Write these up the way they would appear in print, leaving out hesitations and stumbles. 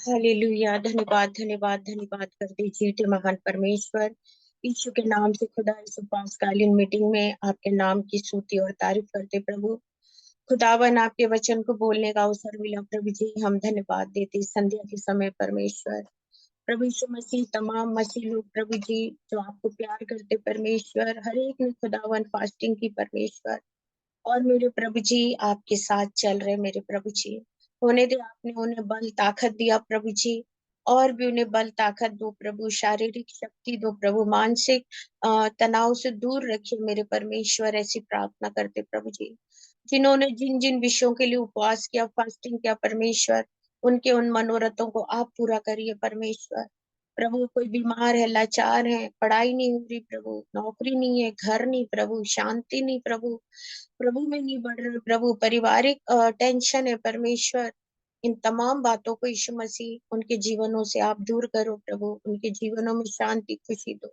Hallelujah. धन्यवाद धन्यवाद धन्यवाद करते जीते महान परमेश्वर यीशु के नाम से खुदा इस उपवासकालीन मीटिंग में आपके नाम की स्तुति और तारीफ करते प्रभु। खुदावन आपके वचन को बोलने का अवसर मिला प्रभु जी, हम धन्यवाद देते इस संध्या के समय परमेश्वर। प्रभु यीशु मसीह तमाम मसीह लोग प्रभु जी जो आपको प्यार करते परमेश्वर, हर एक ने खुदावन फास्टिंग की परमेश्वर। और मेरे प्रभु जी आपके साथ चल रहे मेरे प्रभु जी, होने दे आपने उन्हें बल ताकत दिया प्रभु जी। और भी उन्हें बल ताकत दो प्रभु, शारीरिक शक्ति दो प्रभु, मानसिक तनाव से दूर रखिए मेरे परमेश्वर, ऐसी प्रार्थना करते प्रभु जी। जिन्होंने जिन जिन विषयों के लिए उपवास किया, फास्टिंग किया परमेश्वर, उनके उन मनोरथों को आप पूरा करिए परमेश्वर। प्रभु कोई बीमार है, लाचार है, पढ़ाई नहीं हो रही प्रभु, नौकरी नहीं है, घर नहीं प्रभु, शांति नहीं प्रभु, प्रभु में नहीं बढ़ रहे प्रभु, पारिवारिक टेंशन है परमेश्वर। इन तमाम बातों को यीशु मसीह उनके जीवनों से आप दूर करो प्रभु, उनके जीवनों में शांति खुशी दो।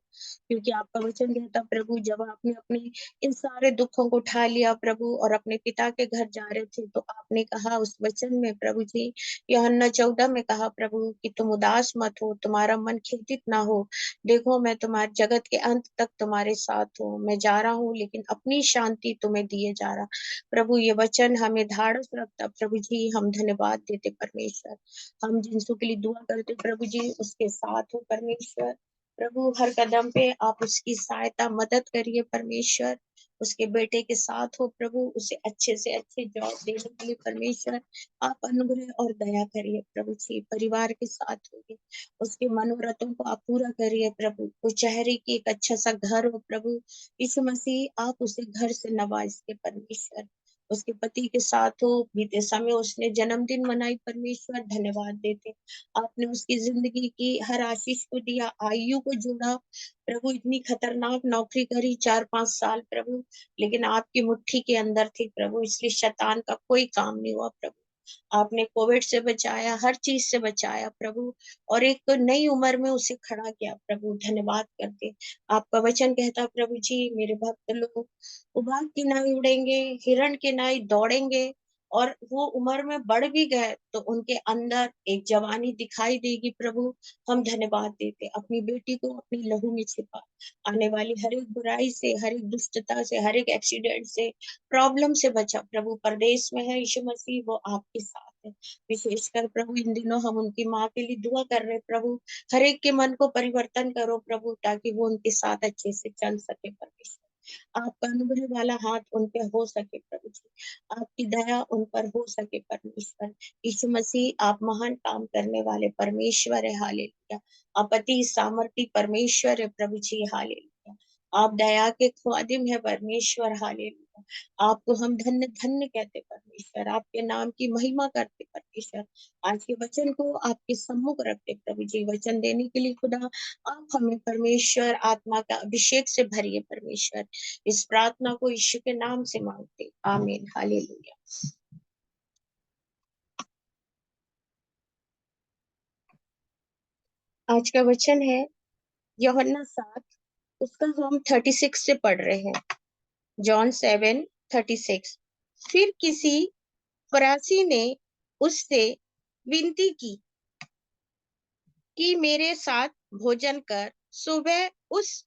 क्योंकि आपका वचन कहता प्रभु, जब आपने अपने इन सारे दुखों को उठा लिया प्रभु और अपने पिता के घर जा रहे थे, तो आपने कहा उस वचन में प्रभु जी, यूहन्ना 14 में कहा प्रभु कि तुम उदास मत हो, तुम्हारा मन खेदित ना हो। देखो मैं तुम्हारे जगत के अंत तक तुम्हारे साथ हूँ, मैं जा रहा हूँ लेकिन अपनी शांति तुम्हें दिए जा रहा। प्रभु ये वचन हमें धारस रखता प्रभु जी, हम धन्यवाद देते परमेश्वर। हम जिनसों के लिए दुआ करते प्रभु जी उसके साथ हो परमेश्वर। प्रभु हर कदम पे आप उसकी सहायता मदद करिए परमेश्वर। उसके बेटे के साथ हो प्रभु, उसे अच्छे से अच्छे जॉब देने के लिए परमेश्वर आप अनुग्रह और दया करिए प्रभु जी। परिवार के साथ होइए, उसके मनोरथों को आप पूरा करिए प्रभु। उस चेहरे की एक अच्छा सा घर हो प्रभु यीशु मसीह, आप उसे घर से नवाज के परमेश्वर। उसके पति के साथ हो, बीते समय उसने जन्मदिन मनाई परमेश्वर, धन्यवाद देते। आपने उसकी जिंदगी की हर आशीष को दिया, आयु को जोड़ा प्रभु। इतनी खतरनाक नौकरी करी 4-5 साल प्रभु, लेकिन आपकी मुट्ठी के अंदर थी प्रभु, इसलिए शैतान का कोई काम नहीं हुआ प्रभु। आपने कोविड से बचाया, हर चीज से बचाया प्रभु, और एक नई उम्र में उसे खड़ा किया प्रभु, धन्यवाद करते। आपका वचन कहता प्रभु जी, मेरे भक्त लोग उबाग की नाई उड़ेंगे, हिरण के नाई दौड़ेंगे, और वो उम्र में बढ़ भी गए तो उनके अंदर एक जवानी दिखाई देगी प्रभु। हम धन्यवाद देते, अपनी बेटी को अपनी लहू में छिपा, आने वाली हर एक बुराई से, हर एक दुष्टता से, हर एक एक्सीडेंट से, प्रॉब्लम से बचा प्रभु। परदेश में है यीशु मसीह, वो आपके साथ है। विशेषकर प्रभु इन दिनों हम उनकी माँ के लिए दुआ कर रहे प्रभु, हर एक के मन को परिवर्तन करो प्रभु, ताकि वो उनके साथ अच्छे से चल सके परमेश्वर। आपका अनुग्रह वाला हाथ उन पे हो सके प्रभु जी, आपकी दया उन पर हो सके परमेश्वर। यीशु मसीह आप महान काम करने वाले परमेश्वर है, हालेलुया। आप अति सामर्थी परमेश्वर है प्रभु जी, हालेलुया। आप दया के ख्वादिम है परमेश्वर, हालेलुया। आपको हम धन्य धन्य कहते परमेश्वर, आपके नाम की महिमा करते परमेश्वर। आज के वचन को आपके सम्मुख रखते प्रभु जी, वचन देने के लिए खुदा आप हमें परमेश्वर आत्मा का अभिषेक से भरिए परमेश्वर। इस प्रार्थना को यीशु के नाम से मांगते, आमीन, हालेलुया। आज का वचन है यूहन्ना 7, उसका हम 36 से पढ़ रहे हैं। जॉन 7:36। फिर किसी फरासी ने उससे विनती की कि मेरे साथ भोजन कर। सुबह उस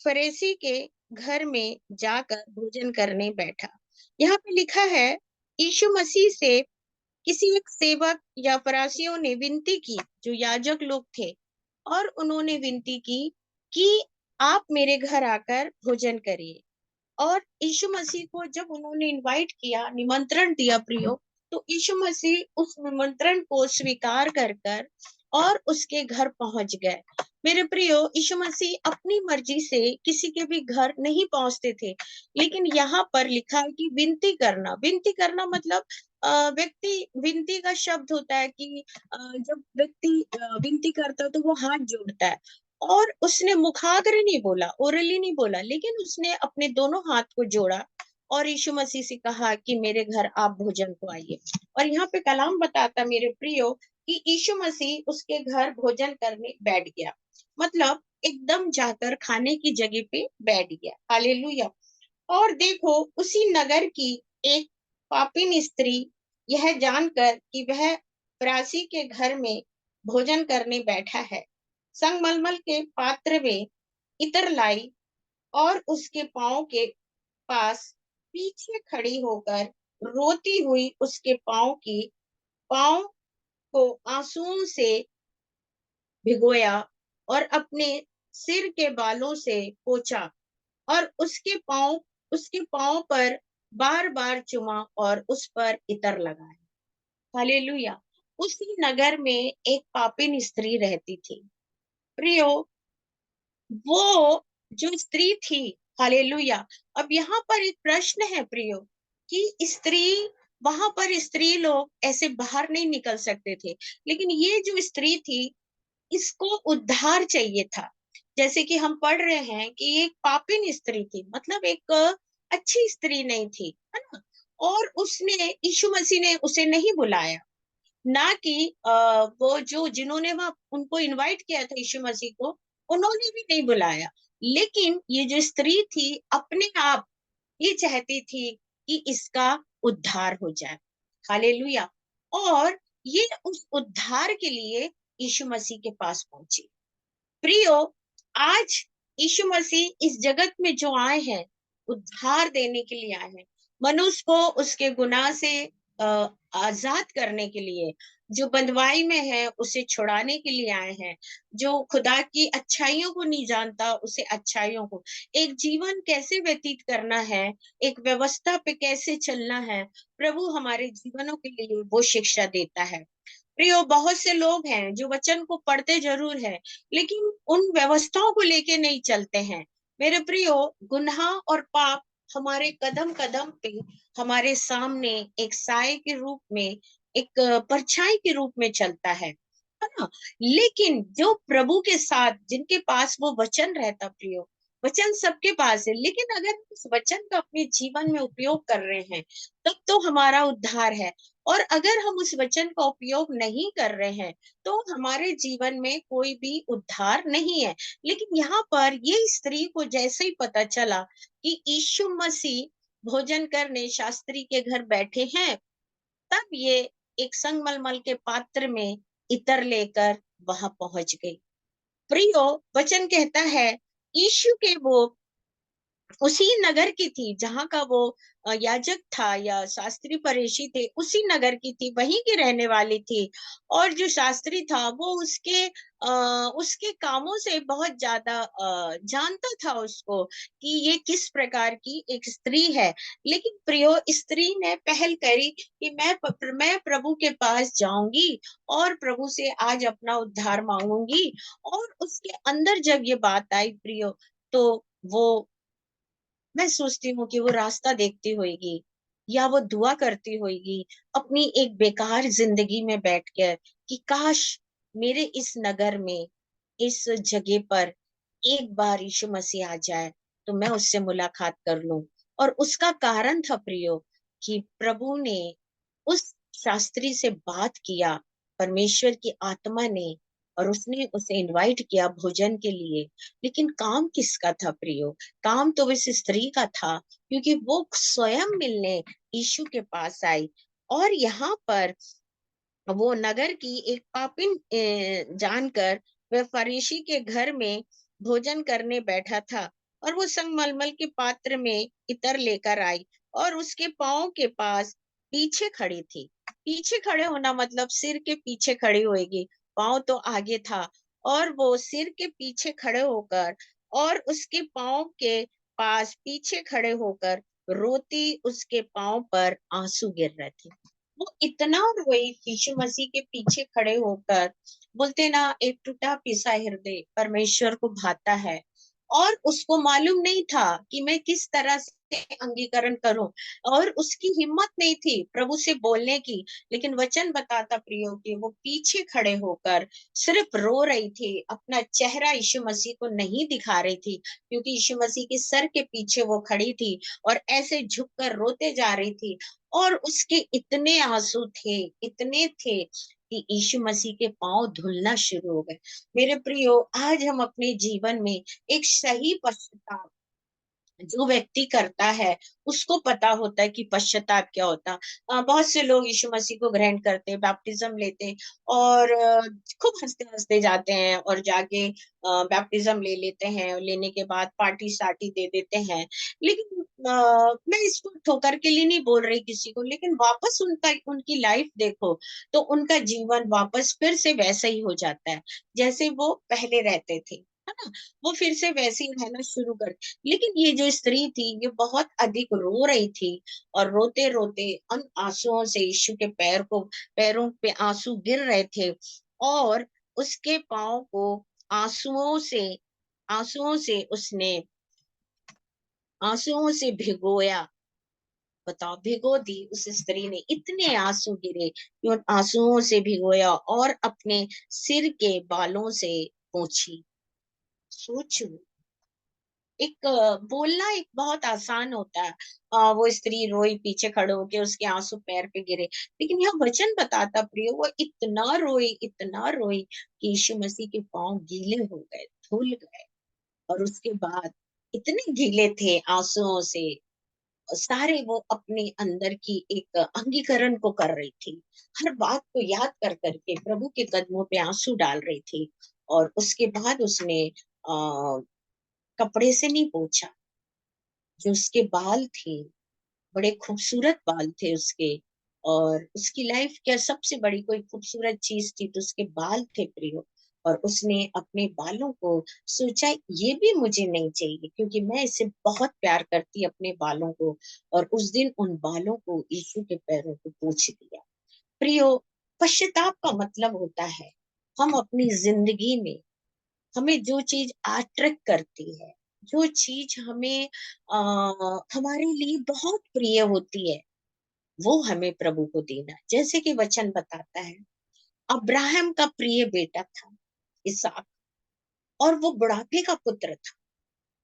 फरीसी के घर में जाकर भोजन करने बैठा। यहाँ पे लिखा है यीशु मसीह से किसी एक सेवक या फरासियों ने विनती की, जो याजक लोग थे, और उन्होंने विनती की कि आप मेरे घर आकर भोजन करिए। और यीशु मसीह को जब उन्होंने इनवाइट किया, निमंत्रण दिया प्रियो, तो यीशु मसीह उस निमंत्रण को स्वीकार कर कर और उसके घर पहुंच गए। मेरे प्रियो, यीशु मसीह अपनी मर्जी से किसी के भी घर नहीं पहुंचते थे, लेकिन यहाँ पर लिखा है कि विनती करना। विनती करना मतलब व्यक्ति, विनती का शब्द होता है कि जब व्यक्ति विनती करता है तो वो हाथ जोड़ता है। और उसने मुखाग्र नहीं बोला, ओरली नहीं बोला, लेकिन उसने अपने दोनों हाथ को जोड़ा और यीशु मसीह से कहा कि मेरे घर आप भोजन को आइए। और यहाँ पे कलाम बताता मेरे प्रियो कि यीशु मसीह उसके घर भोजन करने बैठ गया, मतलब एकदम जाकर खाने की जगह पे बैठ गया, हालेलुया। और देखो, उसी नगर की एक पापिन स्त्री यह जानकर कि वह फरासी के घर में भोजन करने बैठा है। संगमरमर के पात्र में इत्र लाई और उसके पांव के पास पीछे खड़ी होकर रोती हुई उसके पांव को आंसुओं से भिगोया और अपने सिर के बालों से पोंछा और उसके पांव पर बार बार चुमा और उस पर इत्र लगाया। हालेलुया। उसी नगर में एक पापिन स्त्री रहती थी। प्रियो, वो जो स्त्री थी, हालेलुया। अब यहाँ पर एक प्रश्न है प्रियो, कि वहां पर स्त्री लोग ऐसे बाहर नहीं निकल सकते थे, लेकिन ये जो स्त्री थी, इसको उद्धार चाहिए था। जैसे कि हम पढ़ रहे हैं कि एक पापिन स्त्री थी, मतलब एक अच्छी स्त्री नहीं थी, है ना। और उसने, यीशु मसीह ने उसे नहीं बुलाया, ना कि वो जो जिन्होंने वहां उनको इनवाइट किया था यीशु मसीह को, उन्होंने भी नहीं बुलाया। लेकिन ये जो स्त्री थी, अपने आप ये चाहती थी कि इसका उद्धार हो जाए। हालेलुया। और ये उस उद्धार के लिए यीशु मसीह के पास पहुंची। प्रियो, आज यीशु मसीह इस जगत में जो आए हैं, उद्धार देने के लिए आए हैं, मनुष्य को उसके गुनाह से आजाद करने के लिए, जो बंधुआई में है उसे छुड़ाने के लिए आए हैं, जो खुदा की अच्छाइयों को नहीं जानता उसे अच्छाइयों को, एक जीवन कैसे व्यतीत करना है, एक व्यवस्था पे कैसे चलना है, प्रभु हमारे जीवनों के लिए वो शिक्षा देता है। प्रियो, बहुत से लोग हैं जो वचन को पढ़ते जरूर है, लेकिन उन व्यवस्थाओं को लेके नहीं चलते हैं। मेरे प्रियो, गुनाह और पाप हमारे कदम कदम पे हमारे सामने एक साए के रूप में, एक परछाई के रूप में चलता है ना। लेकिन जो प्रभु के साथ, जिनके पास वो वचन रहता, प्रियो, वचन सबके पास है, लेकिन अगर हम उस वचन का अपने जीवन में उपयोग कर रहे हैं, तब तो हमारा उद्धार है। और अगर हम उस वचन का उपयोग नहीं कर रहे हैं, तो हमारे जीवन में कोई भी उद्धार नहीं है। लेकिन यहाँ पर ये स्त्री को जैसे ही पता चला कि यीशु मसीह भोजन करने शास्त्री के घर बैठे हैं, तब ये एक संगमरमर के पात्र में इत्र लेकर वहां पहुंच गई। प्रियो, वचन कहता है, यीशु के वो उसी नगर की थी जहां का वो याजक था या शास्त्री फरीसी थे, उसी नगर की थी, वहीं की रहने वाली थी। और जो शास्त्री था वो उसके कामों से बहुत ज्यादा जानता था उसको, कि ये किस प्रकार की एक स्त्री है। लेकिन प्रियो, स्त्री ने पहल करी कि मैं प्रभु के पास जाऊंगी और प्रभु से आज अपना उद्धार मांगूंगी। और उसके अंदर जब ये बात आई प्रियो, तो वो, मैं सोचती हूँ कि वो रास्ता देखती होगी या वो दुआ करती होगी अपनी एक बेकार जिंदगी में बैठकर, कि काश मेरे इस नगर में, इस जगह पर एक बार यीशु मसीह आ जाए, तो मैं उससे मुलाकात कर लूं। और उसका कारण था प्रियो, कि प्रभु ने उस शास्त्री से बात किया, परमेश्वर की आत्मा ने, और उसने उसे इनवाइट किया भोजन के लिए। लेकिन काम किसका था प्रियो? काम तो इस स्त्री का था, क्योंकि वो स्वयं मिलने यीशु के पास आई। और यहाँ पर वो नगर की एक पापिन जानकर वह फरीसी के घर में भोजन करने बैठा था। और वो संगमरमर के पात्र में इत्र लेकर आई और उसके पांव के पास पीछे खड़ी थी। पीछे खड़े होना मतलब सिर के पीछे खड़ी होएगी, पांव तो आगे था। और वो सिर के पीछे खड़े होकर और उसके पांव के पास पीछे खड़े होकर रोती, उसके पांव पर आंसू गिर रहे थे। वो इतना रोई यीशु मसीह के पीछे खड़े होकर, बोलते ना, एक टूटा पिसा हृदय परमेश्वर को भाता है। और उसको मालूम नहीं था कि मैं किस तरह से अंगीकरण करूं, और उसकी हिम्मत नहीं थी प्रभु से बोलने की। लेकिन वचन बताता प्रियो कि वो पीछे खड़े होकर सिर्फ रो रही थी, अपना चेहरा यीशु मसीह को नहीं दिखा रही थी, क्योंकि यीशु मसीह के सर के पीछे वो खड़ी थी और ऐसे झुककर रोते जा रही थी। और उसके इतने आंसू थे, इतने थे, कि यीशु मसीह के पांव धुलना शुरू हो गए। मेरे प्रियो, आज हम अपने जीवन में एक सही पश्चाताप, जो व्यक्ति करता है उसको पता होता है कि पश्चाताप क्या होता है। बहुत से लोग यीशु मसीह को ग्रहण करते, बैप्टिज्म लेते और खूब हंसते हंसते जाते हैं और जाके बैप्टिज्म ले लेते हैं और लेने के बाद पार्टी सार्टी दे देते हैं। लेकिन मैं इसको ठोकर के लिए नहीं बोल रही किसी को, लेकिन वापस उनका उनकी लाइफ देखो तो उनका जीवन वापस फिर से वैसा ही हो जाता है जैसे वो पहले रहते थे, है ना। वो फिर से वैसे ही रहना शुरू कर। लेकिन ये जो स्त्री थी ये बहुत अधिक रो रही थी और रोते रोते उन आंसुओं से यीशु के पैरों पे आंसू गिर रहे थे और उसके पाँव को आंसुओं से उसने आंसुओं से भिगोया। बताओ, भिगो दी उस स्त्री ने, इतने आंसू गिरे कि उन आंसुओं से भिगोया और अपने सिर के बालों से पोंछी। सोचो, एक बोलना एक बहुत आसान होता है। वो स्त्री रोई, पीछे खड़े होके उसके आंसू पैर पे गिरे, लेकिन यह वचन बताता प्रियो वो इतना रोई कि यीशु मसीह के पांव गीले हो गए, धुल गए। और उसके बाद इतने गीले थे आंसुओं से, सारे वो अपने अंदर की एक अंगीकरण को कर रही थी, हर बात को याद कर करके प्रभु के कदमों पे आंसू डाल रही थी। और उसके बाद उसने कपड़े से नहीं पोंछा। जो उसके बाल थे, बड़े खूबसूरत बाल थे उसके, और उसकी लाइफ क्या सबसे बड़ी कोई खूबसूरत चीज थी तो उसके बाल थे प्रियो। और उसने अपने बालों को सोचा ये भी मुझे नहीं चाहिए, क्योंकि मैं इसे बहुत प्यार करती अपने बालों को। और उस दिन उन बालों को यीशु के पैरों को पोंछ दिया। प्रियो, पश्चाताप का मतलब होता है हम अपनी जिंदगी में, हमें जो चीज अट्रैक्ट करती है, जो चीज हमें हमारे लिए बहुत प्रिय होती है, वो हमें प्रभु को देना। जैसे कि वचन बताता है, अब्राहम का प्रिय बेटा था इसहाक, और वो बुढ़ापे का पुत्र था।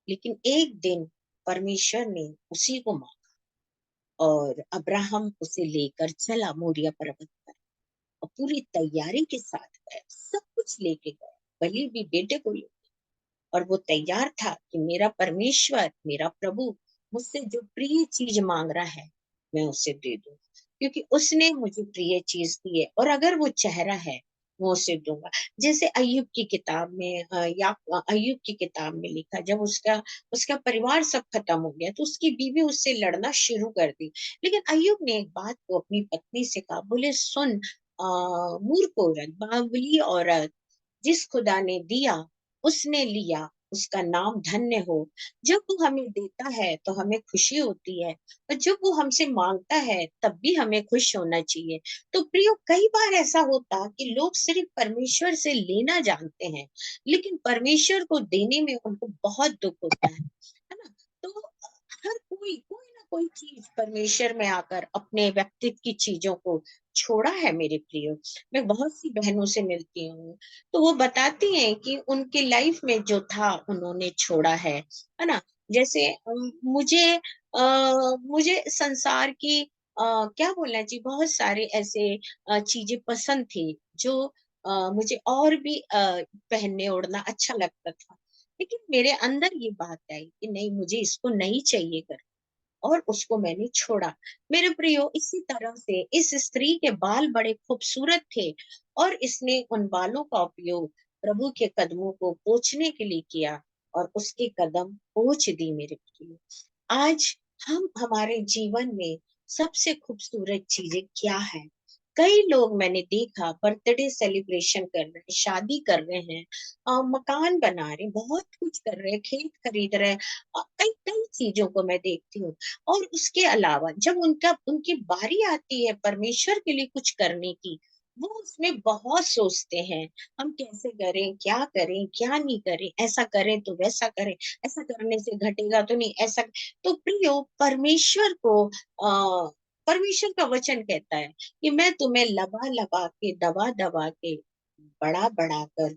लेकिन एक दिन परमेश्वर ने उसी को मांगा और अब्राहम उसे लेकर चला मोरिया पर्वत पर, और पूरी तैयारी के साथ गया, सब कुछ लेके गया, बलि भी बेटे को ले। और वो तैयार था कि मेरा परमेश्वर, मेरा प्रभु मुझसे जो प्रिय चीज मांग रहा है मैं उसे दे दूं, क्योंकि उसने मुझे प्रिय चीज दी है और अगर वो चाह रहा है वो उसे दूंगा। जैसे अय्यूब की किताब में या अय्यूब की किताब में लिखा, जब उसका उसका परिवार सब खत्म हो गया तो उसकी बीवी उससे लड़ना शुरू कर दी। लेकिन अय्यूब ने एक बात को अपनी पत्नी से कहा, बोले सुन मूर्ख औरत, बावली औरत, जिस खुदा ने दिया उसने लिया, उसका नाम धन्य हो। जब वो हमें देता है तो हमें खुशी होती है, और जब वो हमसे मांगता है तब भी हमें खुश होना चाहिए। तो प्रियो, कई बार ऐसा होता कि लोग सिर्फ परमेश्वर से लेना जानते हैं, लेकिन परमेश्वर को देने में उनको बहुत दुख होता है ना। तो हर कोई कोई ना कोई चीज परमेश्वर में आकर अपने व्यक्तित्व की चीजों को छोड़ा है मेरे प्रियो। मैं बहुत सी बहनों से मिलती हूँ तो वो बताती हैं कि उनके लाइफ में जो था उन्होंने छोड़ा है ना। जैसे मुझे संसार की क्या बोलना चाहिए, बहुत सारे ऐसे चीजें पसंद थी जो मुझे और भी पहनने ओढ़ना अच्छा लगता था। लेकिन मेरे अंदर ये बात आई कि नहीं, मुझे इसको नहीं चाहिए कर, और उसको मैंने छोड़ा। मेरे प्रियो, इसी तरह से इस स्त्री के बाल बड़े खूबसूरत थे और इसने उन बालों का उपयोग प्रभु के कदमों को पोंछने के लिए किया और उसके कदम पोंछ दी। मेरे प्रियो, आज हम हमारे जीवन में सबसे खूबसूरत चीजें क्या है? कई लोग मैंने देखा बर्थडे सेलिब्रेशन कर रहे हैं, शादी कर रहे हैं, मकान बना रहे हैं, बहुत कुछ कर रहे हैं, खेत खरीद रहे हैं, कई कई चीजों को मैं देखती हूँ। और उसके अलावा जब उनकी बारी आती है परमेश्वर के लिए कुछ करने की, वो उसमें बहुत सोचते हैं, हम कैसे करें, क्या नहीं करें, ऐसा करें तो वैसा करें, ऐसा करने से घटेगा तो नहीं, ऐसा। तो प्रियो, परमेश्वर का वचन कहता है कि मैं तुम्हें लबा लबा के, दबा दबा के, बड़ा बड़ा कर,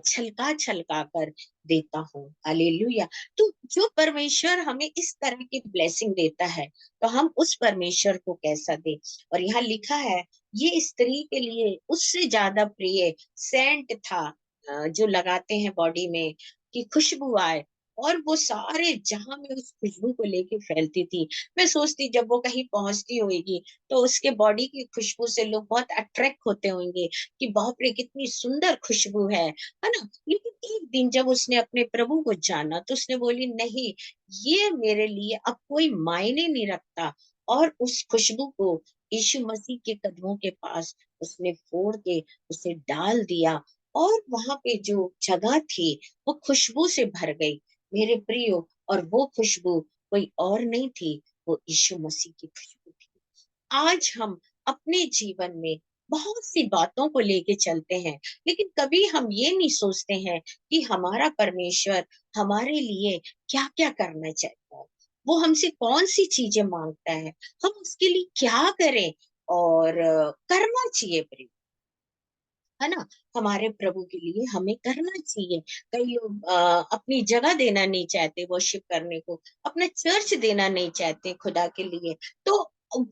छलका छलका कर देता हूँ। हालेलुया। तो जो परमेश्वर हमें इस तरह की ब्लेसिंग देता है तो हम उस परमेश्वर को कैसा दे। और यहाँ लिखा है, ये स्त्री के लिए उससे ज्यादा प्रिय सेंट था जो लगाते हैं बॉडी में कि खुशबू आए, और वो सारे जहां में उस खुशबू को लेके फैलती थी। मैं सोचती जब वो कहीं पहुंचती होगी तो उसके बॉडी की खुशबू से लोग बहुत अट्रैक्ट होते होंगे कि बाप रे कितनी सुंदर खुशबू है ना। लेकिन एक दिन जब उसने अपने प्रभु को जाना तो उसने बोली नहीं, ये मेरे लिए अब कोई मायने नहीं रखता। और उस खुशबू को यीशु मसीह के कदमों के पास उसने फोड़ के उसे डाल दिया, और वहां पे जो जगह थी वो खुशबू से भर गई मेरे प्रियो। और वो खुशबू कोई और नहीं थी, वो यीशु मसीह की खुशबू थी। आज हम अपने जीवन में बहुत सी बातों को लेके चलते हैं, लेकिन कभी हम ये नहीं सोचते हैं कि हमारा परमेश्वर हमारे लिए क्या क्या करना चाहता है, वो हमसे कौन सी चीजें मांगता है, हम उसके लिए क्या करें और करना चाहिए प्रिय, है ना। हमारे प्रभु के लिए हमें करना चाहिए। कई लोग अपनी जगह देना नहीं चाहते वर्शिप करने को, अपना चर्च देना नहीं चाहते खुदा के लिए, तो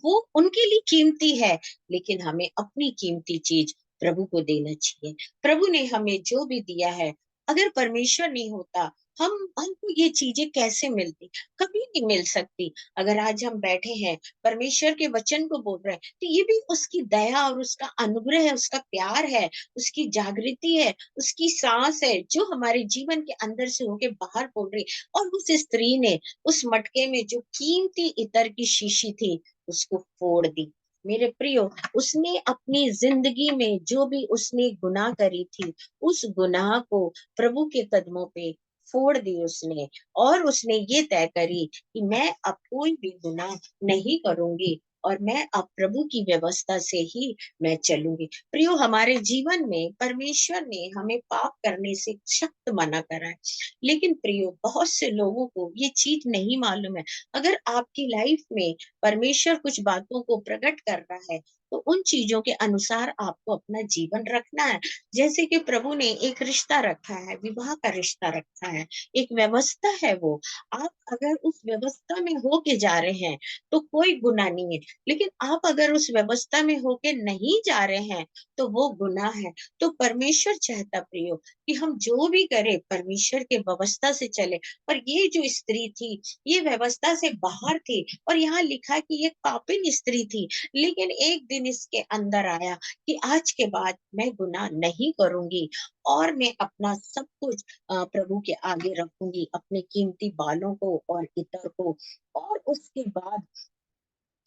वो उनके लिए कीमती है, लेकिन हमें अपनी कीमती चीज प्रभु को देना चाहिए। प्रभु ने हमें जो भी दिया है, अगर परमेश्वर नहीं होता हम हमको ये चीजें कैसे मिलती, कभी नहीं मिल सकती। अगर आज हम बैठे हैं परमेश्वर के वचन को बोल रहे हैं, तो ये भी उसकी दया और उसका अनुग्रह है, उसका प्यार है, उसकी जागृति है, उसकी सांस है जो हमारे जीवन के अंदर से होके बाहर बोल रही। और उस स्त्री ने उस मटके में जो कीमती इत्र की शीशी थी उसको फोड़ दी मेरे प्रियो। उसने अपनी जिंदगी में जो भी उसने गुनाह करी थी, उस गुनाह को प्रभु के कदमों पे फोड़ दी उसने। और उसने ये तय करी कि मैं अब कोई भी गुनाह नहीं करूंगी, और मैं अब प्रभु की व्यवस्था से ही मैं चलूंगी। प्रियो, हमारे जीवन में परमेश्वर ने हमें पाप करने से सख्त मना करा है, लेकिन प्रियो बहुत से लोगों को ये चीज नहीं मालूम है। अगर आपकी लाइफ में परमेश्वर कुछ बातों को प्रकट कर रहा है, तो उन चीजों के अनुसार आपको अपना जीवन रखना है। जैसे कि प्रभु ने एक रिश्ता रखा है, विवाह का रिश्ता रखा है, एक व्यवस्था है वो। आप अगर उस व्यवस्था में होके जा रहे हैं तो कोई गुनाह नहीं है, लेकिन आप अगर उस व्यवस्था में होके नहीं जा रहे हैं तो वो गुनाह है। तो परमेश्वर चाहता प्रियो कि हम जो भी करें परमेश्वर के व्यवस्था से चले। पर ये जो स्त्री थी ये व्यवस्था से बाहर थी, और यहाँ लिखा कि ये पापिन स्त्री थी। लेकिन एक दिन इसके अंदर आया कि आज के बाद मैं गुनाह नहीं करूंगी, और मैं अपना सब कुछ प्रभु के आगे रखूंगी, अपने कीमती बालों को और इत्र को। और उसके बाद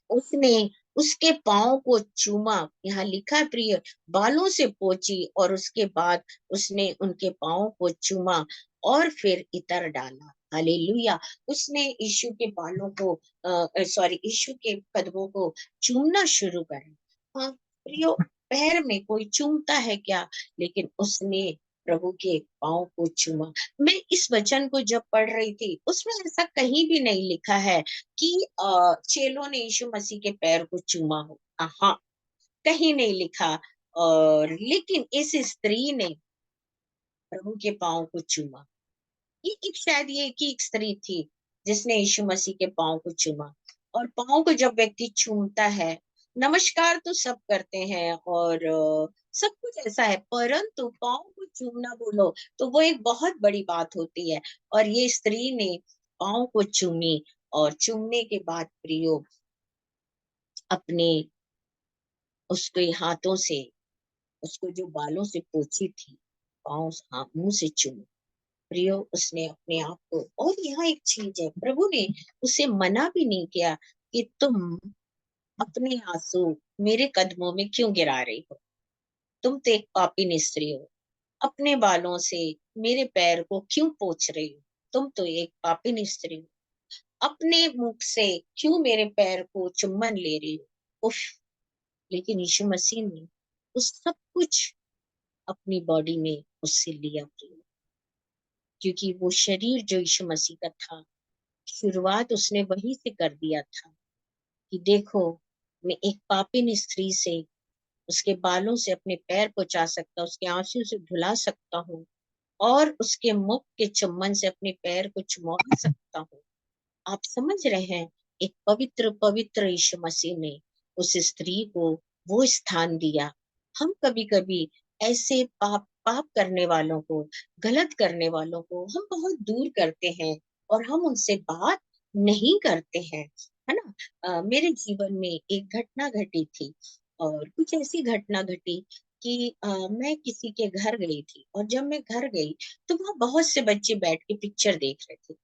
उसने उसके पाँव को चूमा, यहाँ लिखा है प्रिय, बालों से पोंछी, और उसके बाद उसने उनके पाँव को चूमा और फिर इत्र डाला। हालेलुया। उसने यीशु के बालों को सॉरी यीशु के कदमों को चूमना शुरू करा। हाँ प्रियो, पैर में कोई चूमता है क्या, लेकिन उसने प्रभु के पाँव को चूमा। मैं इस वचन को जब पढ़ रही थी उसमें ऐसा कहीं भी नहीं लिखा है कि चेलों ने यीशु मसीह के पैर को चूमा हो। हाँ, कहीं नहीं लिखा। और लेकिन इस स्त्री ने प्रभु के पाँव को चूमा। ये एक शायद ये एक ही एक स्त्री थी जिसने यीशु मसीह के पाँव को चूमा। और पाँव को जब व्यक्ति चूमता है, नमस्कार तो सब करते हैं और सब कुछ ऐसा है, परंतु पाँव को चूमना बोलो तो वो एक बहुत बड़ी बात होती है। और ये स्त्री ने पाँव को चूमी, और चूमने के बाद प्रियो अपने उसके हाथों से उसको जो बालों से पोंछी थी, पाँव मुंह से चूमी। प्रियो उसने अपने आप को, और यहाँ एक चीज है, प्रभु ने उसे मना भी नहीं किया कि तुम अपने आंसू मेरे कदमों में क्यों गिरा रही हो, तुम तो एक पापी स्त्री हो, अपने बालों से मेरे पैर को क्यों पोंछ रही हो, तुम तो एक पापी स्त्री हो, अपने मुख से क्यों मेरे पैर को चुम्बन ले रही हो। उफ। लेकिन यीशु मसीह ने उस सब कुछ अपनी बॉडी में उससे लिया प्रियो, क्योंकि वो शरीर जो यीशु मसीह का था, शुरुआत उसने वहीं से कर दिया था कि देखो, मैं एक पापिन स्त्री से उसके बालों से अपने पैर पहुंचा सकता, उसके आंसू से धुला सकता हूँ, और उसके मुख के चुम्बन से अपने पैर को चुमवा सकता हूँ। आप समझ रहे हैं, एक पवित्र पवित्र यीशु मसीह ने उस स्त्री को वो स्थान दिया। हम कभी कभी ऐसे पाप करने वालों को, गलत करने वालों को हम बहुत दूर करते हैं और हम उनसे बात नहीं करते हैं, है ना? मेरे जीवन में एक घटना घटी थी और कुछ ऐसी घटना घटी कि मैं किसी के घर गई थी और जब मैं घर गई तो वहाँ बहुत से बच्चे बैठ के पिक्चर देख रहे थे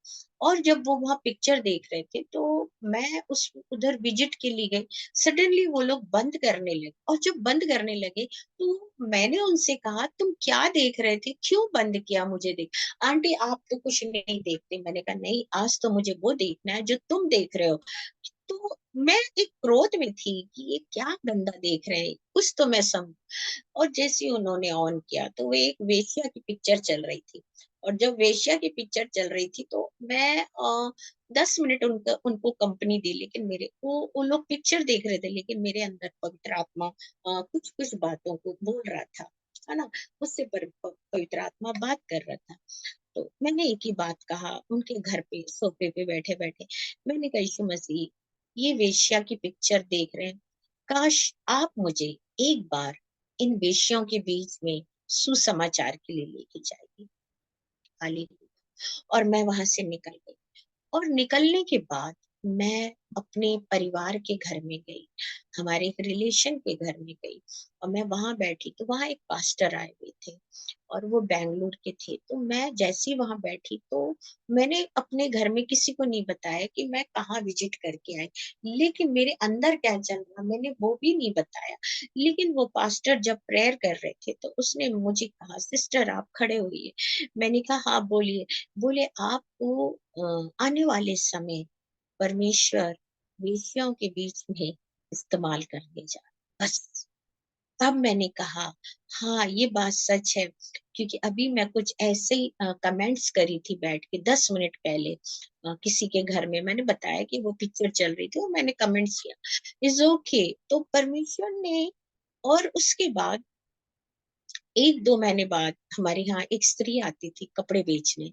और जब वो वहाँ पिक्चर देख रहे थे तो मैं उस उधर विजिट के लिए गई। सडनली वो लोग बंद करने लगे और जब बंद करने लगे तो मैंने उनसे कहा तुम क्या देख रहे थे, क्यों बंद किया मुझे देख? आंटी आप तो कुछ नहीं देखते। मैंने कहा नहीं, आज तो मुझे वो देखना है जो तुम देख रहे हो। तो मैं एक क्रोध में थी कि ये क्या गंदा देख रहे हैं, कुछ तो मैं समझ। और जैसे ही उन्होंने ऑन किया तो वो एक वेश्या की पिक्चर चल रही थी और जब वेश्या की पिक्चर चल रही थी तो मैं 10 मिनट उनको कंपनी दी, लेकिन मेरे वो लोग पिक्चर देख रहे थे लेकिन मेरे अंदर पवित्र आत्मा कुछ कुछ बातों को बोल रहा था, है ना? मुझसे पवित्र आत्मा बात कर रहा था। तो मैंने एक ही बात कहा उनके घर पे सोफे पे बैठे बैठे। मैंने कहा यीशु मसीह, ये वेश्या की पिक्चर देख रहे हैं, काश आप मुझे एक बार इन वेश्याओं के बीच में सुसमाचार के लिए लेके जाइए। हालेलुया। और मैं वहां से निकल गई और निकलने के बाद मैं अपने परिवार के घर में गई, हमारे एक रिलेशन के घर में गई और मैं वहां बैठी तो वहां एक पास्टर आए हुए थे और वो बैंगलोर के थे। तो मैं जैसे ही वहां बैठी तो मैंने अपने घर में किसी को नहीं बताया कि मैं कहाँ विजिट करके आई, लेकिन मेरे अंदर क्या चल रहा मैंने वो भी नहीं बताया। लेकिन वो पास्टर जब प्रेयर कर रहे थे तो उसने मुझे कहा सिस्टर आप खड़े होइए। मैंने कहा हाँ बोलिए। बोले आपको आने वाले समय परमेश्वर वेश्याओं के बीच में इस्तेमाल करने जा रहा है। बस तब मैंने कहा हाँ ये बात सच है, क्योंकि अभी मैं कुछ ऐसे ही कमेंट्स करी थी बैठ के 10 मिनट पहले किसी के घर में मैंने बताया कि वो पिक्चर चल रही थी और मैंने कमेंट्स किया इज ओके। तो परमेश्वर ने और उसके बाद 1-2 महीने बाद हमारे यहाँ एक स्त्री आती थी कपड़े बेचने।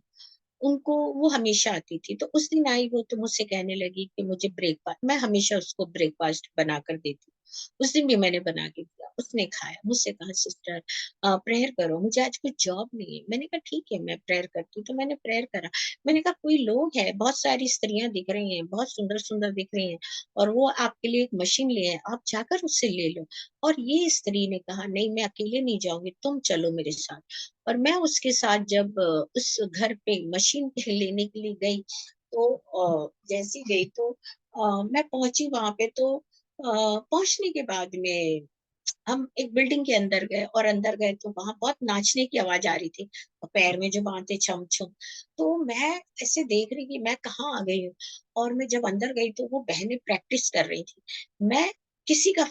उनको वो हमेशा आती थी तो उस दिन आई वो तो मुझसे कहने लगी कि मुझे ब्रेकफास्ट, मैं हमेशा उसको ब्रेकफास्ट बना कर देती। उस दिन भी मैंने बना के दिया, उसने खाया। मुझसे कहा सिस्टर प्रेयर करो, मुझे आज कुछ जॉब नहीं है। मैंने कहा ठीक है मैं प्रेयर करती हूँ। तो मैंने प्रेयर करा। मैंने कहा कोई लोग है, बहुत सारी स्त्रियां दिख रही हैं, बहुत सुंदर सुंदर दिख रही हैं और वो आपके लिए एक मशीन लिए हैं, आप जाकर उससे ले लो। और ये स्त्री ने कहा नहीं मैं अकेले नहीं जाऊंगी, तुम चलो मेरे साथ। और मैं उसके साथ जब उस घर पे मशीन लेने के लिए गई तो जैसी गई तो मैं पहुंची वहां पे तो पहुंचने के बाद में हम एक बिल्डिंग के अंदर गए और अंदर गए तो वहां बहुत नाचने की आवाज आ रही थी और पैर में जो बांधे छम छम। तो मैं ऐसे देख रही कि मैं कहाँ आ गई हूँ और मैं जब अंदर गई तो वो बहनें प्रैक्टिस कर रही थी। मैं किसी का,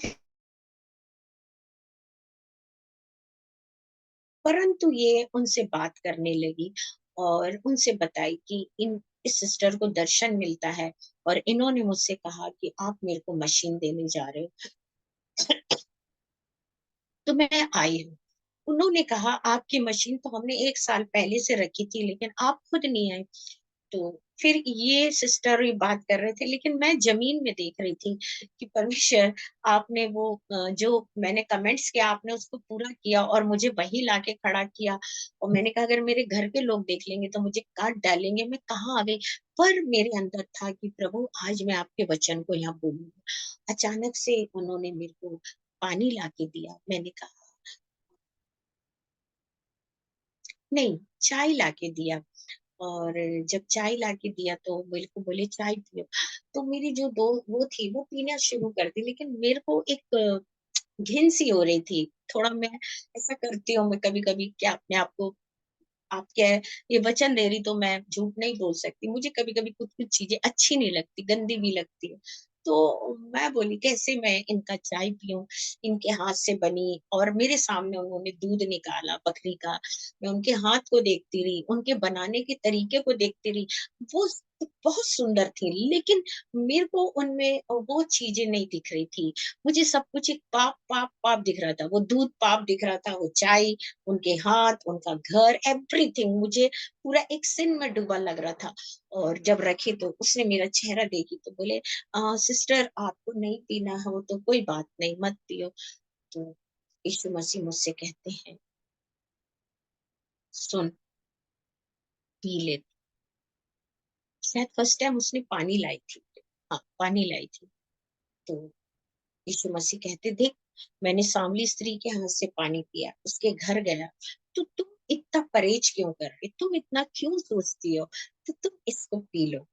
परंतु ये उनसे बात करने लगी और उनसे बताई कि इन इस सिस्टर को दर्शन मिलता है और इन्होंने मुझसे कहा कि आप मेरे को मशीन देने जा रहे हो। तो मैं आई हूँ। उन्होंने कहा आपकी मशीन तो हमने 1 साल पहले से रखी थी लेकिन आप खुद नहीं आए। तो फिर ये सिस्टर ये बात कर रहे थे लेकिन मैं जमीन में देख रही थी कि परमेश्वर आपने वो जो मैंने कमेंट्स किया आपने उसको पूरा किया और मुझे वही लाके खड़ा किया। और मैंने कहा अगर मेरे घर के लोग देख लेंगे तो मुझे काट डालेंगे, मैं कहाँ आ गई। पर मेरे अंदर था कि प्रभु आज मैं आपके वचन को यहाँ बोलूंगी। अचानक से उन्होंने मेरे को पानी लाके दिया। मैंने कहा नहीं, चाय लाके दिया। और जब चाय लाके दिया तो मेरे को बोले चाय पियो। तो मेरी जो दो वो थी वो पीना शुरू कर दी, लेकिन मेरे को एक घिन सी हो रही थी। थोड़ा मैं ऐसा करती हूँ मैं कभी कभी क्या अपने आप को, आप क्या है, ये वचन दे रही तो मैं झूठ नहीं बोल सकती। मुझे कभी कभी कुछ कुछ चीजें अच्छी नहीं लगती, गंदी भी लगती है। तो मैं बोली कैसे मैं इनका चाय पीऊं, इनके हाथ से बनी। और मेरे सामने उन्होंने दूध निकाला बकरी का। मैं उनके हाथ को देखती रही, उनके बनाने के तरीके को देखती रही। वो बहुत सुंदर थी लेकिन मेरे को उनमें वो चीजें नहीं दिख रही थी। मुझे सब कुछ एक पाप पाप पाप दिख रहा था। वो दूध पाप दिख रहा था, वो चाय, उनके हाथ, उनका घर, एवरीथिंग मुझे पूरा एक सिन में डूबा लग रहा था। और जब रखी तो उसने मेरा चेहरा देखी तो बोले सिस्टर आपको नहीं पीना है वो तो कोई बात नहीं, मत पियो। तो यीशु मसीह मुझसे कहते हैं सुन, पी ले। शायद फर्स्ट टाइम उसने पानी लाई थी। हाँ, पानी लाई थी। तो यीशु मसीह कहते, देख, मैंने सांवली स्त्री के हाथ से पानी पिया, उसके घर गया, तो तुम इतना परहेज क्यों कर रहे, तुम इतना क्यों सोचती हो, तो तुम इसको पी लो।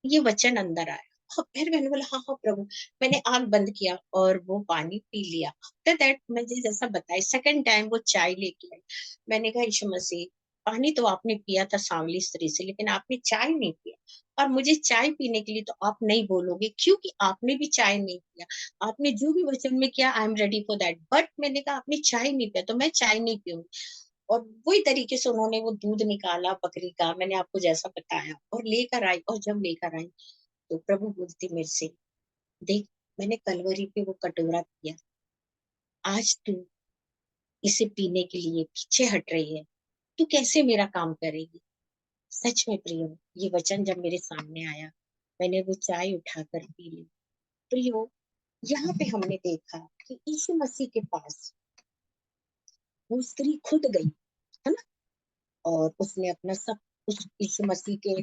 ये वचन अंदर आया। हाँ, फिर मैंने बोला, हाँ हाँ प्रभु। मैंने आंख बंद किया और वो पानी पी लिया। आफ्टर दैट मुझे जैसा बताया, सेकंड टाइम वो चाय लेके आई। मैंने कहा, यीशु मसीह, पानी तो आपने पिया था सांवली स्त्री से, लेकिन आपने चाय नहीं पिया, और मुझे चाय पीने के लिए तो आप नहीं बोलोगे, क्योंकि आपने भी चाय नहीं पिया। आपने जो भी वचन में किया, I am ready for that, but मैंने कहा आपने चाय नहीं पिया, तो मैं चाय नहीं पीऊंगी। और वही तरीके से उन्होंने वो दूध निकाला बकरी का, मैंने आपको जैसा बताया, और लेकर आई। और जब लेकर आई, तो प्रभु बोलती मेरे से, देख, मैंने कलवरी पे वो कटोरा पिया, आज तू इसे पीने के लिए पीछे हट रही है, तू कैसे मेरा काम करेगी। सच में प्रियो, ये वचन जब मेरे सामने आया, मैंने वो चाय उठाकर पी ली। प्रियो, यहाँ पे हमने देखा कि यीशु मसीह के पास वो स्त्री खुद गई, है ना, और उसने अपना सब, उस यीशु मसीह के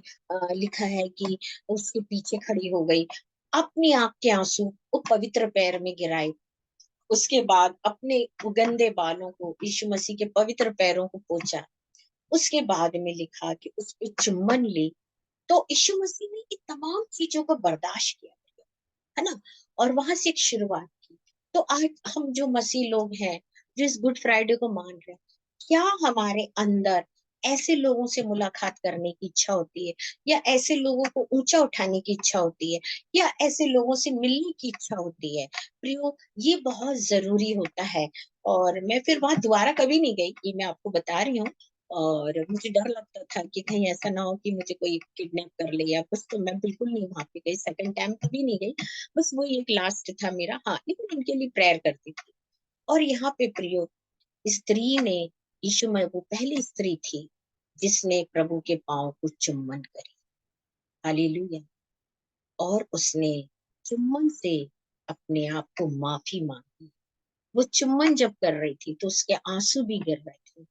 लिखा है कि उसके पीछे खड़ी हो गई, अपनी आंख के आंसू वो पवित्र पैर में गिराए, उसके बाद अपने गंदे बालों को यीशु मसीह के पवित्र पैरों को पोंछा, उसके बाद में लिखा कि उस पे चुम्बन ली। तो यीशु मसीह ने ये तमाम चीजों को बर्दाश्त किया, है ना, और वहां से एक शुरुआत की। तो आज हम जो मसीह लोग हैं, जो इस गुड फ्राइडे को मान रहे हैं, क्या हमारे अंदर ऐसे लोगों से मुलाकात करने की इच्छा होती है, या ऐसे लोगों को ऊंचा उठाने की इच्छा होती है, या ऐसे लोगों से मिलने की इच्छा होती है। प्रियो, ये बहुत जरूरी होता है। और मैं फिर वहां दोबारा कभी नहीं गई, ये मैं आपको बता रही हूँ। और मुझे डर लगता था कि कहीं ऐसा ना हो कि मुझे कोई किडनैप कर ले या कुछ, तो मैं बिल्कुल नहीं वहां पे गई, सेकंड टाइम कभी नहीं गई। बस वो एक लास्ट था मेरा, हाँ, लेकिन उनके लिए प्रेयर करती थी। और यहाँ पे प्रियो, स्त्री ने, यीशु में वो पहली स्त्री थी जिसने प्रभु के पांव को चुम्बन करी। हालेलुया। और उसने चुम्बन से अपने आप को माफी मांगी। वो चुम्बन जब कर रही थी तो उसके आंसू भी गिर रहे थे,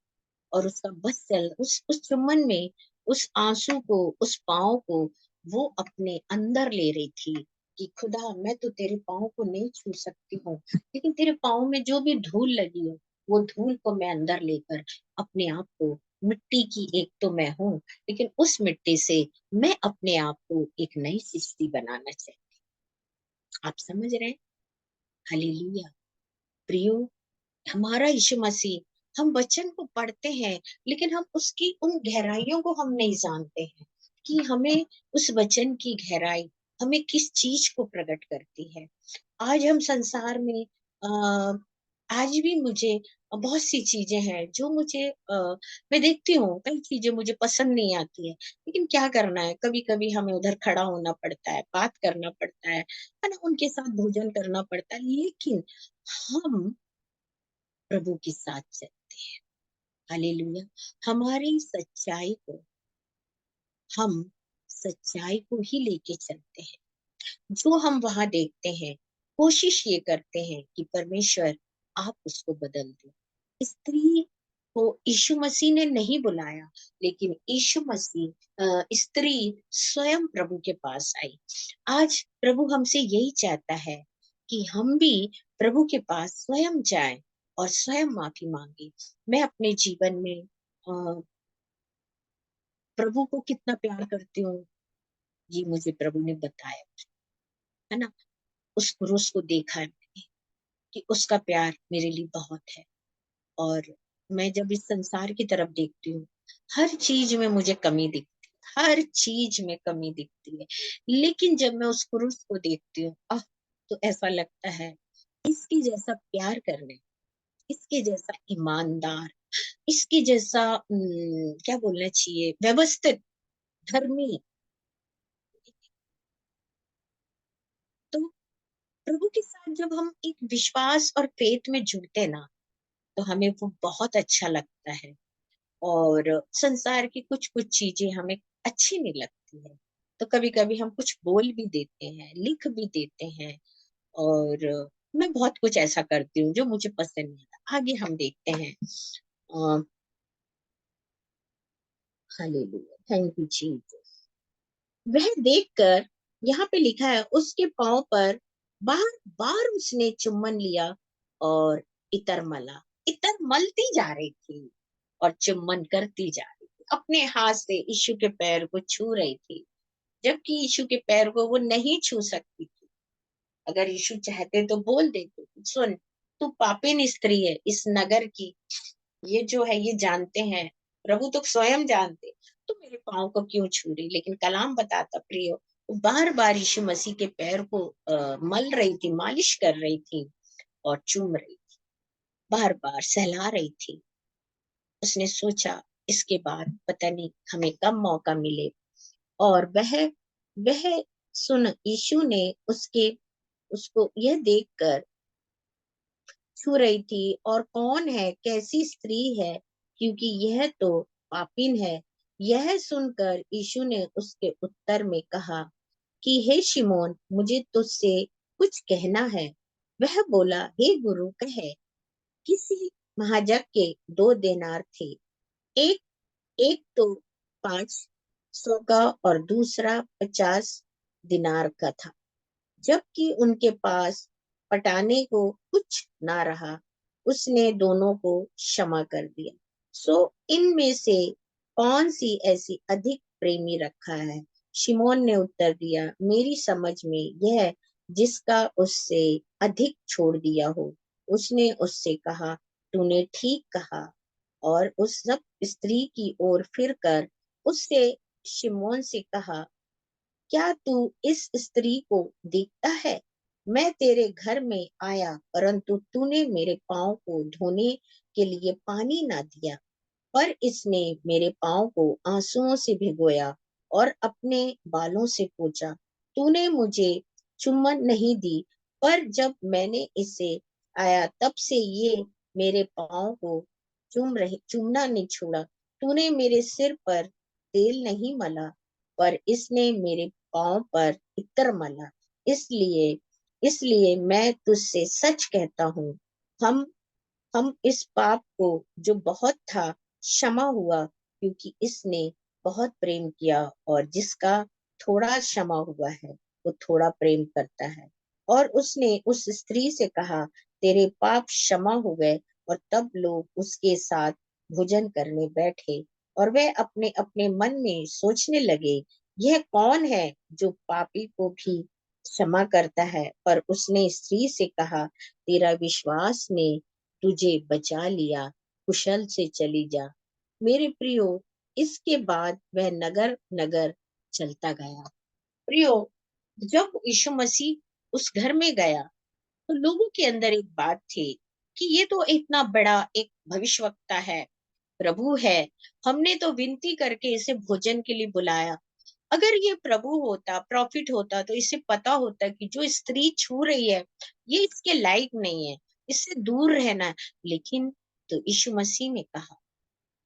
और उसका बस चल, उस चुम्बन में, उस आंसू को, उस पाँव को वो अपने अंदर ले रही थी कि खुदा, मैं तो तेरे पाँव को नहीं छू सकती हूँ, लेकिन तेरे पाँव में जो भी धूल लगी हो, वो धूल को मैं अंदर लेकर अपने आप को, मिट्टी की एक तो मैं हूँ, लेकिन उस मिट्टी से मैं अपने आप को एक नई सृष्टि बनाना चाहती। आप समझ रहे हैं? हालेलुया। प्रियो, हमारा यीशु मसीह, हम वचन को पढ़ते हैं, लेकिन हम उसकी उन गहराइयों को हम नहीं जानते हैं कि हमें उस वचन की गहराई हमें किस चीज को प्रकट करती है। आज हम संसार में, आ, आज भी मुझे बहुत सी चीजें हैं जो मुझे, मैं देखती हूँ कई चीजें मुझे पसंद नहीं आती है, लेकिन क्या करना है, कभी कभी हमें उधर खड़ा होना पड़ता है, बात करना पड़ता है ना, उनके साथ भोजन करना पड़ता है, लेकिन हम प्रभु के साथ चलते हैं। हालेलुया। हमारी सच्चाई को, हम सच्चाई को ही लेके चलते हैं। जो हम वहां देखते हैं, कोशिश ये करते हैं कि परमेश्वर, आप उसको बदल दो। स्त्री को यीशु मसीह ने नहीं बुलाया, लेकिन यीशु मसीह, स्त्री स्वयं प्रभु के पास आई। आज प्रभु हमसे यही चाहता है कि हम भी प्रभु के पास स्वयं जाएं और स्वयं माफी मांगे। मैं अपने जीवन में प्रभु को कितना प्यार करती हूँ, ये मुझे प्रभु ने बताया, है ना। उस क्रूस को देखा है मैंने कि उसका प्यार मेरे लिए बहुत है। और मैं जब इस संसार की तरफ देखती हूँ, हर चीज में मुझे कमी दिखती है, हर चीज में कमी दिखती है, लेकिन जब मैं उस क्रूस को देखती हूँ, तो ऐसा लगता है, इसके जैसा प्यार करने, इसके जैसा ईमानदार, इसके जैसा क्या बोलना चाहिए, व्यवस्थित, धर्मी। तो प्रभु के साथ जब हम एक विश्वास और फेथ में जुड़ते ना, तो हमें वो बहुत अच्छा लगता है। और संसार की कुछ कुछ चीजें हमें अच्छी नहीं लगती है, तो कभी कभी हम कुछ बोल भी देते हैं, लिख भी देते हैं। और मैं बहुत कुछ ऐसा करती हूँ जो मुझे पसंद नहीं आता। आगे हम देखते हैं, हालेलुया, थैंक यू जीसस। वह देखकर, यहाँ पे लिखा है, उसके पांव पर बार बार उसने चुम्बन लिया और इतर मला। इतर मलती जा रही थी और चुम्बन करती जा रही थी, अपने हाथ से यीशु के पैर को छू रही थी, जबकि यीशु के पैर को वो नहीं छू सकती थी। अगर यीशु चाहते तो बोल देते, सुन, तू पापिन स्त्री है इस नगर की, ये जो है ये जानते हैं, प्रभु तो स्वयं जानते, तो मेरे पाँव को क्यों छू रही। लेकिन कलाम बताता प्रियो, बार बार यीशु मसीह के पैर को मल रही थी, मालिश कर रही थी और चूम रही थी, बार बार सहला रही थी। उसने सोचा इसके बाद पता नहीं हमें कब मौका मिले। और वह सुन, यीशु ने उसके उसको यह देखकर छू रही थी, और कौन है, कैसी स्त्री है, क्योंकि यह तो पापिन है। यह सुनकर यीशु ने उसके उत्तर में कहा कि हे शिमोन, मुझे तुझसे कुछ कहना है। वह बोला, हे गुरु, कहे। किसी महाजग के 2 देनार थे, एक एक तो 500 का और दूसरा 50 दिनार का था। जबकि उनके पास पटाने को कुछ ना रहा, उसने दोनों को क्षमा कर दिया। सो इनमें से कौन सी ऐसी अधिक प्रेमी रखा है? शिमोन ने उत्तर दिया, मेरी समझ में यह, जिसका उससे अधिक छोड़ दिया हो। उसने उससे कहा, तूने ठीक कहा। और उस सब स्त्री की ओर फिरकर उससे शिमोन से कहा, क्या तू इस स्त्री को देखता है? मैं तेरे घर में आया, परंतु तूने मेरे पाँव को धोने के लिए पानी ना दिया, पर इसने मेरे पाँव को आंसुओं से भिगोया और अपने बालों से पोंछा। तूने मुझे चुम्बन नहीं दी, पर जब मैंने इसे आया तब से ये मेरे पाँव को चूमना नहीं छोड़ा। तूने मेरे सिर पर तेल नहीं मला, पर इसने मेरे पाँव पर इत्र मला। इसलिए इसलिए मैं तुझसे सच कहता हूँ, हम हम इस पाप को जो बहुत था क्षमा हुआ, क्योंकि इसने बहुत प्रेम किया। और जिसका थोड़ा क्षमा हुआ है वो थोड़ा प्रेम करता है। और उसने उस स्त्री से कहा, तेरे पाप क्षमा हो गए। और तब लोग उसके साथ भोजन करने बैठे, और वे अपने अपने मन में सोचने लगे, यह कौन है जो पापी को भी क्षमा करता है? पर उसने स्त्री से कहा, तेरा विश्वास ने तुझे बचा लिया, कुशल से चली जा। मेरे प्रियो, इसके बाद वह नगर नगर चलता गया। प्रियो, जब यीशु मसीह उस घर में गया तो लोगों के अंदर एक बात थी कि ये तो इतना बड़ा एक भविष्यवक्ता है, प्रभु है, हमने तो विनती करके इसे भोजन के लिए बुलाया। अगर ये प्रभु होता, प्रॉफिट होता, तो इसे पता होता कि जो स्त्री छू रही है ये इसके लायक नहीं है, इससे दूर रहना है। लेकिन तो यीशु मसीह ने कहा,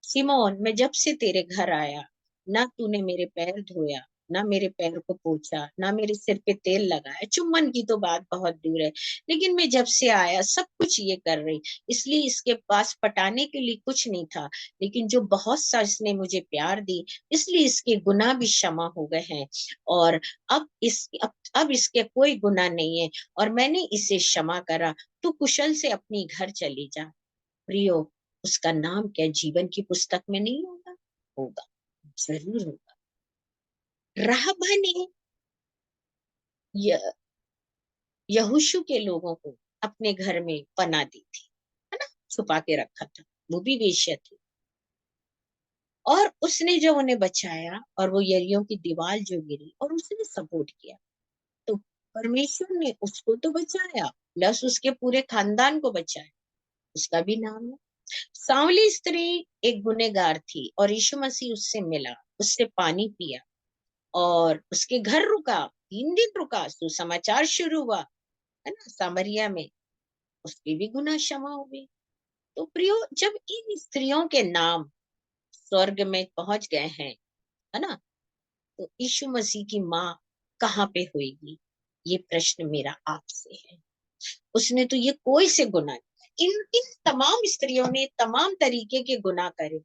सिमोन, मैं जब से तेरे घर आया, ना तूने मेरे पैर धोया, ना मेरे पैर को पोंछा, ना मेरे सिर पे तेल लगाया, चुम्बन की तो बात बहुत दूर है, लेकिन मैं जब से आया सब कुछ ये कर रही। इसलिए इसके पास पटाने के लिए कुछ नहीं था, लेकिन जो बहुत सा इसने मुझे प्यार दी, इसलिए इसके गुनाह भी क्षमा हो गए हैं। और अब इसके कोई गुनाह नहीं है, और मैंने इसे क्षमा करा। तू कुशल से अपनी घर चली जा। प्रियो, उसका नाम क्या जीवन की पुस्तक में नहीं होगा? होगा, जरूर होगा। राहबा ने य- यहोशू के लोगों को अपने घर में पनाह दी थी, है ना, छुपा के रखा था। वो भी वेश्या थी, और उसने जो उन्हें बचाया, और वो यरीहो की दीवार जो गिरी और उसने सपोर्ट किया, तो परमेश्वर ने उसको तो बचाया, प्लस उसके पूरे खानदान को बचाया। उसका भी नाम है। सांवली स्त्री एक गुनेगार थी, और यीशु मसीह उससे मिला, उससे पानी पिया, और उसके घर रुका, 3 दिन रुका, सुसमाचार शुरू हुआ, है ना, सामरिया में। उसकी भी गुनाह क्षमा हो गई। तो प्रियो, जब इन स्त्रियों के नाम स्वर्ग में पहुंच गए हैं, है ना, तो यीशु मसीह की माँ कहाँ पे होगी? ये प्रश्न मेरा आपसे है। उसने तो ये कोई से गुनाह नहीं। इन इन तमाम स्त्रियों ने तमाम तरीके के गुनाह करे,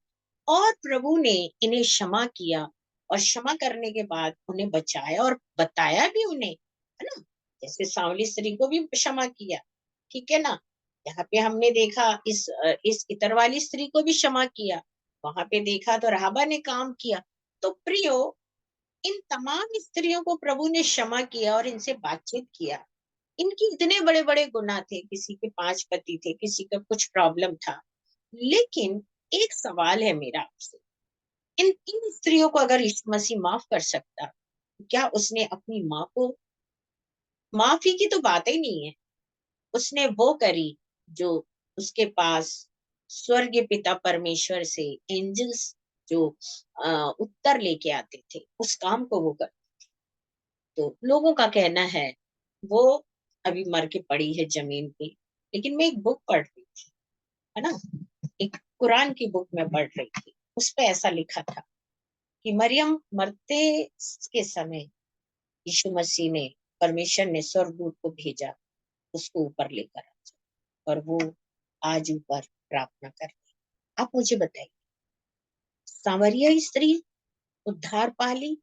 और प्रभु ने इन्हें क्षमा किया और क्षमा करने के बाद उन्हें बचाया और बताया भी उन्हें, है ना। जैसे सांवली स्त्री को भी क्षमा किया, ठीक है ना। यहाँ पे हमने देखा इस इतर वाली स्त्री को भी क्षमा किया, वहां पे देखा तो राहाबा ने काम किया। तो प्रियो, इन तमाम स्त्रियों को प्रभु ने क्षमा किया और इनसे बातचीत किया। इनके इतने बड़े बड़े गुनाह थे, किसी के 5 पति थे, किसी का कुछ प्रॉब्लम था। लेकिन एक सवाल है मेरा आपसे, इन इन स्त्रियों को अगर यीशु मसीह माफ कर सकता, क्या उसने अपनी माँ को, माफी की तो बात ही नहीं है, उसने वो करी जो उसके पास स्वर्गीय पिता परमेश्वर से एंजल्स जो उत्तर लेके आते थे, उस काम को वो कर। तो लोगों का कहना है वो अभी मर के पड़ी है जमीन पे। लेकिन मैं एक बुक पढ़ रही थी, है ना, एक कुरान की बुक में पढ़ रही थी, उस पे ऐसा लिखा था कि मरियम मरते के समय यीशु मसीह ने, परमेश्वर ने स्वर्गदूत को भेजा उसको ऊपर लेकर आ, और वो आज ऊपर प्रार्थना कर रही। आप मुझे बताइए, सामरिया स्त्री उद्धार पाली,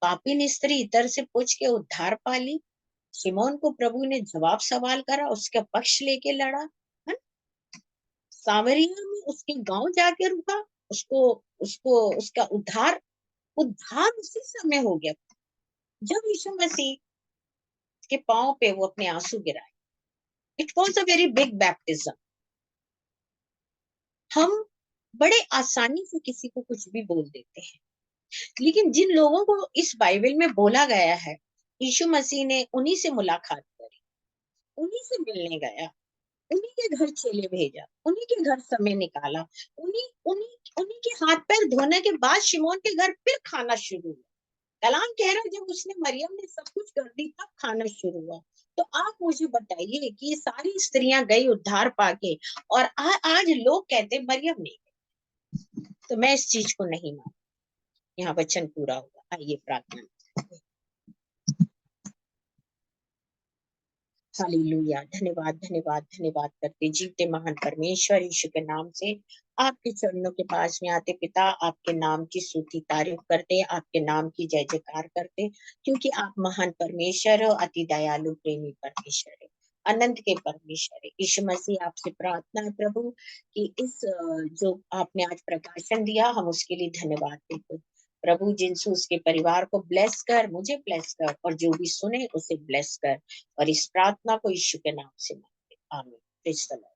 पापी स्त्री इतर से पूछ के उद्धार पाली, शिमोन को प्रभु ने जवाब सवाल करा, उसका पक्ष लेके लड़ा, है। सामरिया में उसके गांव जाके रुका, उसको उसको उसका उद्धार उद्धार उसी समय हो गया जब यीशु मसीह के पांव पे वो अपने आंसू गिराए। It was a very big baptism. हम बड़े आसानी से किसी को कुछ भी बोल देते हैं, लेकिन जिन लोगों को इस बाइबल में बोला गया है, यीशु मसीह ने उन्हीं से मुलाकात करी, उन्हीं से मिलने गया, उन्हीं के घर चेले भेजा, उन्हीं के घर समय निकाला, उन्हीं उन्हीं उन्हीं के हाथ पैर धोने के बाद शिमोन के घर फिर खाना शुरू हुआ। कलाम कह रहा है जब उसने मरियम ने सब कुछ कर दी तब खाना शुरू हुआ। तो आप मुझे बताइए कि ये सारी स्त्रियां गई उद्धार पाके, और आज लोग कहते मरियम नहीं गई। तो मैं इस चीज को नहीं मान। यहाँ वचन पूरा होगा, आइए प्रार्थना। हालेलुया, धन्यवाद धन्यवाद धन्यवाद करते जीवते महान परमेश्वर यीशु के नाम से आपके चरणों के पास में आते पिता, आपके नाम की स्तुति तारीफ करते, आपके नाम की जय जयकार करते, क्योंकि आप महान परमेश्वर हो, अति दयालु प्रेमी परमेश्वर है, अनंत के परमेश्वर है। यीशु मसीह आपसे प्रार्थना है प्रभु कि इस जो आपने आज प्रकाशन दिया, हम उसके लिए धन्यवाद देते प्रभु। जिनसे उसके परिवार को ब्लेस कर, मुझे ब्लेस कर, और जो भी सुने उसे ब्लेस कर, और इस प्रार्थना को यीशु के नाम से मांगते, आमीन। Praise the Lord.